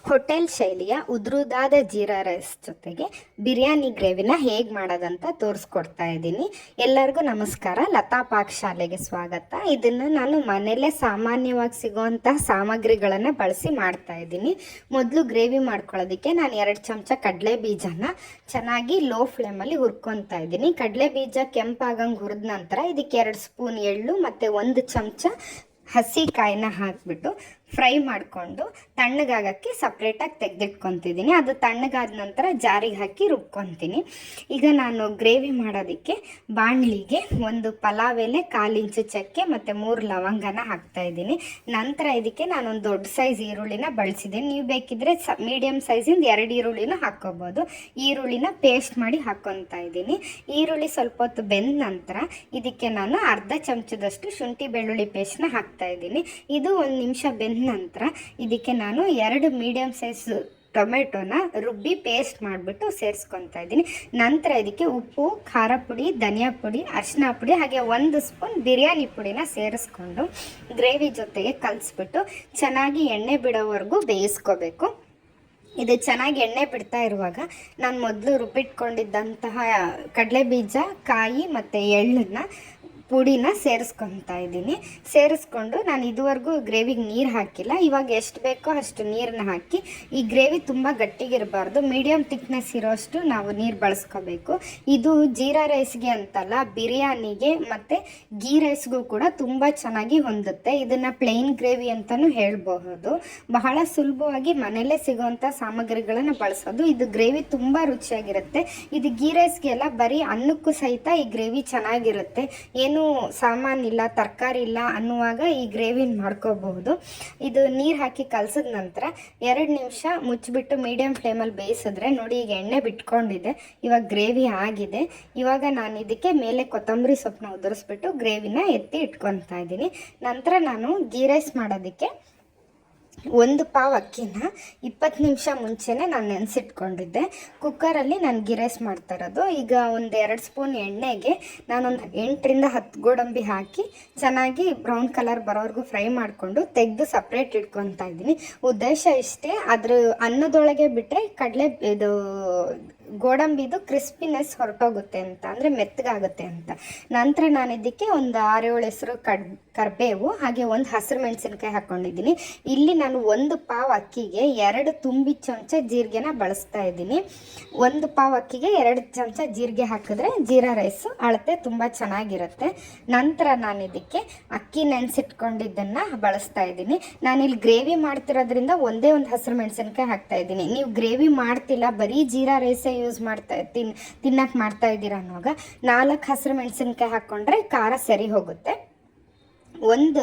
Hotel ಶೈಲಿಯ ಉದುರುದಾದ jeera rice ಜೊತೆಗೆ ಬಿರಿಯಾನಿ ಗ್ರೇವಿನ ಹೇಗೆ ಮಾಡೋದಂತ ತೋರಿಸ್ಕೊಡ್ತಾ ಇದ್ದೀನಿ. ಎಲ್ಲರಿಗೂ ನಮಸ್ಕಾರ. ಲತಾ ಪಾಕಶಾಲೆಗೆ ಸ್ವಾಗತ. ಇದನ್ನು ನಾನು ಮನೆಯಲ್ಲೇ ಸಾಮಾನ್ಯವಾಗಿ ಸಿಗುವಂತಹ ಸಾಮಗ್ರಿಗಳನ್ನು ಬಳಸಿ ಮಾಡ್ತಾ ಇದ್ದೀನಿ. ಮೊದಲು ಗ್ರೇವಿ ಮಾಡ್ಕೊಳ್ಳೋದಕ್ಕೆ ನಾನು 2 ಚಮಚ ಕಡಲೆ ಬೀಜನ ಚೆನ್ನಾಗಿ ಲೋ ಫ್ಲೇಮಲ್ಲಿ ಹುರ್ಕೊತಾ ಇದ್ದೀನಿ. ಕಡಲೆ ಬೀಜ ಕೆಂಪಾಗಂಗೆ ಹುರಿದ ನಂತರ ಇದಕ್ಕೆ 2 ಸ್ಪೂನ್ ಎಳ್ಳು ಮತ್ತು 1 ಚಮಚ ಹಸಿ ಕಾಯಿನ ಹಾಕಿಬಿಟ್ಟು ಫ್ರೈ ಮಾಡಿಕೊಂಡು ತಣ್ಣಗಾಗಕ್ಕೆ ಸಪ್ರೇಟಾಗಿ ತೆಗೆದಿಟ್ಕೊತಿದ್ದೀನಿ. ಅದು ತಣ್ಣಗಾದ ನಂತರ ಜಾರಿಗೆ ಹಾಕಿ ರುಬ್ಕೊತೀನಿ. ಈಗ ನಾನು ಗ್ರೇವಿ ಮಾಡೋದಕ್ಕೆ ಬಾಣಲಿಗೆ 1 ಪಲಾವ್ ಎಲೆ, 1/4 ಇಂಚು ಚಕ್ಕೆ ಮತ್ತು 3 ಲವಂಗನ ಹಾಕ್ತಾಯಿದ್ದೀನಿ. ನಂತರ ಇದಕ್ಕೆ ನಾನೊಂದು ದೊಡ್ಡ ಸೈಜ್ ಈರುಳ್ಳಿನ ಬಳಸಿದ್ದೀನಿ. ನೀವು ಬೇಕಿದ್ದರೆ ಮೀಡಿಯಮ್ ಸೈಜಿಂದ 2 ಈರುಳ್ಳಿನ ಹಾಕ್ಕೋಬೋದು. ಈರುಳ್ಳಿನ ಪೇಸ್ಟ್ ಮಾಡಿ ಹಾಕ್ಕೊತಾ ಇದ್ದೀನಿ. ಈರುಳ್ಳಿ ಸ್ವಲ್ಪ ಹೊತ್ತು ಬೆಂದ ನಂತರ ಇದಕ್ಕೆ ನಾನು ಅರ್ಧ ಚಮಚದಷ್ಟು ಶುಂಠಿ ಬೆಳ್ಳುಳ್ಳಿ ಪೇಸ್ಟ್ನ ಹಾಕ್ತಾಯಿದ್ದೀನಿ. ಇದು 1 ನಿಮಿಷ ಬೆಂದ ನಂತರ ಇದಕ್ಕೆ ನಾನು 2 ಮೀಡಿಯಮ್ ಸೈಜ್ ಟೊಮೆಟೊನ ರುಬ್ಬಿ ಪೇಸ್ಟ್ ಮಾಡಿಬಿಟ್ಟು ಸೇರಿಸ್ಕೊತಾ ಇದ್ದೀನಿ. ನಂತರ ಇದಕ್ಕೆ ಉಪ್ಪು, ಖಾರ ಪುಡಿ, ಧನಿಯಾ ಪುಡಿ, ಅರಿಶಿನ ಪುಡಿ ಹಾಗೆ 1 ಸ್ಪೂನ್ ಬಿರಿಯಾನಿ ಪುಡಿನ ಸೇರಿಸ್ಕೊಂಡು ಗ್ರೇವಿ ಜೊತೆಗೆ ಕಲಿಸ್ಬಿಟ್ಟು ಚೆನ್ನಾಗಿ ಎಣ್ಣೆ ಬಿಡೋವರೆಗೂ ಬೇಯಿಸ್ಕೋಬೇಕು. ಇದು ಚೆನ್ನಾಗಿ ಎಣ್ಣೆ ಬಿಡ್ತಾ ಇರುವಾಗ ನಾನು ಮೊದಲು ರುಬ್ಬಿಟ್ಕೊಂಡಿದ್ದಂತಹ ಕಡಲೆ ಬೀಜ, ಕಾಯಿ ಮತ್ತು ಎಳ್ಳನ್ನು ಪುಡಿನ ಸೇರಿಸ್ಕೊತಾ ಇದ್ದೀನಿ. ಸೇರಿಸ್ಕೊಂಡು ನಾನು ಇದುವರೆಗೂ ಗ್ರೇವಿಗೆ ನೀರು ಹಾಕಿಲ್ಲ. ಇವಾಗ ಎಷ್ಟು ಬೇಕೋ ಅಷ್ಟು ನೀರನ್ನ ಹಾಕಿ, ಈ ಗ್ರೇವಿ ತುಂಬ ಗಟ್ಟಿಗಿರಬಾರ್ದು, ಮೀಡಿಯಮ್ ಥಿಕ್ನೆಸ್ ಇರೋಷ್ಟು ನಾವು ನೀರು ಬಳಸ್ಕೋಬೇಕು. ಇದು ಜೀರಾ ರೈಸ್ಗೆ ಅಂತಲ್ಲ, ಬಿರಿಯಾನಿಗೆ ಮತ್ತು ಗೀ ರೈಸ್ಗೂ ಕೂಡ ತುಂಬ ಚೆನ್ನಾಗಿ ಹೊಂದುತ್ತೆ. ಇದನ್ನು ಪ್ಲೇನ್ ಗ್ರೇವಿ ಅಂತಲೂ ಹೇಳಬಹುದು. ಬಹಳ ಸುಲಭವಾಗಿ ಮನೆಯಲ್ಲೇ ಸಿಗೋವಂಥ ಸಾಮಗ್ರಿಗಳನ್ನು ಬಳಸೋದು. ಇದು ಗ್ರೇವಿ ತುಂಬ ರುಚಿಯಾಗಿರುತ್ತೆ. ಇದು ಗೀ ರೈಸ್ಗೆಲ್ಲ ಬರೀ ಅನ್ನಕ್ಕೂ ಸಹಿತ ಈ ಗ್ರೇವಿ ಚೆನ್ನಾಗಿರುತ್ತೆ. ಏನು ಸಾಮಾನಿಲ್ಲ, ತರಕಾರಿ ಇಲ್ಲ ಅನ್ನುವಾಗ ಈ ಗ್ರೇವಿನ ಮಾಡ್ಕೋಬಹುದು. ಇದು ನೀರು ಹಾಕಿ ಕಲಸಿದ ನಂತರ 2 ನಿಮಿಷ ಮುಚ್ಚಿಬಿಟ್ಟು ಮೀಡಿಯಮ್ ಫ್ಲೇಮಲ್ಲಿ ಬೇಯಿಸಿದ್ರೆ ನೋಡಿ, ಈಗ ಎಣ್ಣೆ ಬಿಟ್ಕೊಂಡಿದೆ. ಇವಾಗ ಗ್ರೇವಿ ಆಗಿದೆ. ಇವಾಗ ನಾನು ಇದಕ್ಕೆ ಮೇಲೆ ಕೊತ್ತಂಬರಿ ಸೊಪ್ಪನ್ನ ಉದುರಿಸ್ಬಿಟ್ಟು ಗ್ರೇವಿನ ಎತ್ತಿ ಇಟ್ಕೊತಾ ಇದ್ದೀನಿ. ನಂತರ ನಾನು ಗೀ ರೈಸ್ ಮಾಡೋದಕ್ಕೆ 1 ಪಾವ್ ಅಕ್ಕಿನ 20 ನಿಮಿಷ ಮುಂಚೆನೇ ನಾನು ನೆನೆಸಿಟ್ಕೊಂಡಿದ್ದೆ. ಕುಕ್ಕರಲ್ಲಿ ನಾನು ಗೀ ರೈಸ್ ಮಾಡ್ತಾ ಇರೋದು. ಈಗ 2 ಸ್ಪೂನ್ ಎಣ್ಣೆಗೆ ನಾನೊಂದು 8ರಿಂದ 10 ಗೋಡಂಬಿ ಹಾಕಿ ಚೆನ್ನಾಗಿ ಬ್ರೌನ್ ಕಲರ್ ಬರೋವರೆಗೂ ಫ್ರೈ ಮಾಡಿಕೊಂಡು ತೆಗೆದು ಸಪ್ರೇಟ್ ಇಟ್ಕೊತಾ ಇದ್ದೀನಿ. ಉದ್ದೇಶ ಇಷ್ಟೇ, ಅದ್ರ ಅನ್ನದೊಳಗೆ ಬಿಟ್ಟರೆ ಇದು ಗೋಡಂಬಿದು ಕ್ರಿಸ್ಪಿನೆಸ್ ಹೊರಟೋಗುತ್ತೆ ಅಂತ, ಅಂದರೆ ಮೆತ್ತಗಾಗುತ್ತೆ ಅಂತ. ನಂತರ ನಾನು ಇದಕ್ಕೆ ಒಂದು 6-7 ಹೆಸರು ಕರಿಬೇವು ಹಾಗೆ 1 ಹಸಿರು ಮೆಣಸಿನ್ಕಾಯಿ ಹಾಕ್ಕೊಂಡಿದ್ದೀನಿ. ಇಲ್ಲಿ ನಾನು 1 ಪಾವ್ ಅಕ್ಕಿಗೆ 2 ತುಂಬಿ ಚಮಚ ಜೀರಿಗೆನ ಬಳಸ್ತಾ ಇದ್ದೀನಿ. 1 ಪಾವ್ ಅಕ್ಕಿಗೆ 2 ಚಮಚ ಜೀರಿಗೆ ಹಾಕಿದ್ರೆ ಜೀರಾ ರೈಸು ಅಳತೆ ತುಂಬ ಚೆನ್ನಾಗಿರುತ್ತೆ. ನಂತರ ನಾನು ಇದಕ್ಕೆ ಅಕ್ಕಿ ನೆನೆಸಿಟ್ಕೊಂಡಿದ್ದನ್ನು ಬಳಸ್ತಾ ಇದ್ದೀನಿ. ನಾನಿಲ್ಲಿ ಗ್ರೇವಿ ಮಾಡ್ತಿರೋದ್ರಿಂದ ಒಂದೇ 1 ಹಸಿರು ಮೆಣಸಿನ್ಕಾಯಿ ಹಾಕ್ತಾ ಇದ್ದೀನಿ. ನೀವು ಗ್ರೇವಿ ಮಾಡ್ತಿಲ್ಲ, ಬರೀ ಜೀರಾ ರೈಸೇ ಯೂಸ್ ತಿನ್ನಕ್ಕೆ ಮಾಡ್ತಾ ಇದ್ದೀರಾ ಅನ್ನೋವಾಗ 4 ಹಸಿರು ಮೆಣಸಿನ್ಕಾಯಿ ಹಾಕ್ಕೊಂಡ್ರೆ ಖಾರ ಸರಿ ಹೋಗುತ್ತೆ. 1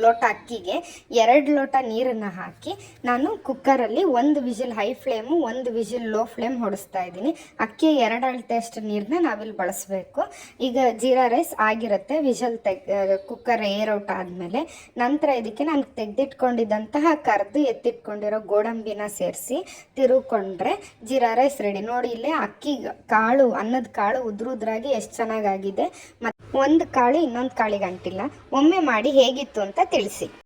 ಲೋಟ ಅಕ್ಕಿಗೆ 2 ಲೋಟ ನೀರನ್ನು ಹಾಕಿ ನಾನು ಕುಕ್ಕರಲ್ಲಿ 1 whistle high flame, 1 whistle low flame ಹೊಡಿಸ್ತಾ ಇದ್ದೀನಿ. ಅಕ್ಕಿ 2 ಅಳತೆಯಷ್ಟು ನೀರನ್ನ ನಾವಿಲ್ಲಿ ಬಳಸಬೇಕು. ಈಗ ಜೀರಾ ರೈಸ್ ಆಗಿರುತ್ತೆ ವಿಜಿಲ್ ಕುಕ್ಕರ್ ಏರ್ ಔಟ್ ಆದಮೇಲೆ. ನಂತರ ಇದಕ್ಕೆ ನಾನು ತೆಗೆದಿಟ್ಕೊಂಡಿದ್ದಂತಹ ಕರೆದು ಎತ್ತಿಟ್ಕೊಂಡಿರೋ ಗೋಡಂಬಿನ ಸೇರಿಸಿ ತಿರುಗಿಕೊಂಡ್ರೆ ಜೀರಾ ರೈಸ್ ರೆಡಿ. ನೋಡಿ, ಇಲ್ಲೇ ಅಕ್ಕಿ ಕಾಳು, ಅನ್ನದ ಕಾಳು ಉದ್ರಾಗಿ ಎಷ್ಟು ಚೆನ್ನಾಗಾಗಿದೆ. ಮತ್ತು 1 ಕಾಳು ಇನ್ನೊಂದು ಕಾಳಿಗೆ ಅಂಟಿಲ್ಲ. ಒಮ್ಮೆ ಮಾಡಿ ಹೇಗಿತ್ತು ಅಂತ ತಿಳಿಸಿ.